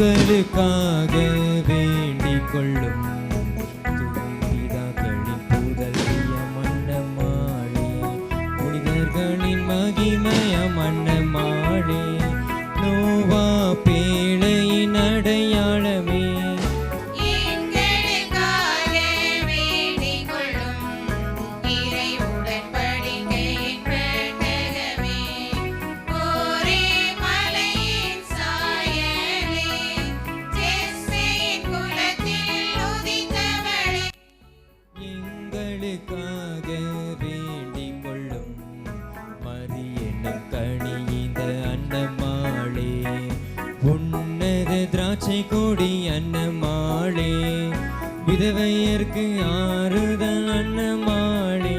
எங்களுக்காக வேண்டிக் கொள்ளும். தூபிதாக்களின் புதல்விய மன்னமாளே, புனிதர்களின் மகிமைய மன்னமாளே, நோவா பேழையின் அடையாளமே, எங்களுக்காக வேண்டிக் கொள்ளும். மரியனும் கனிந்த அன்னமாளே, உன்னத திராட்சை கொடி அன்னமாளே, விதவையர்க்கு ஆறுதல் அன்னமாளே,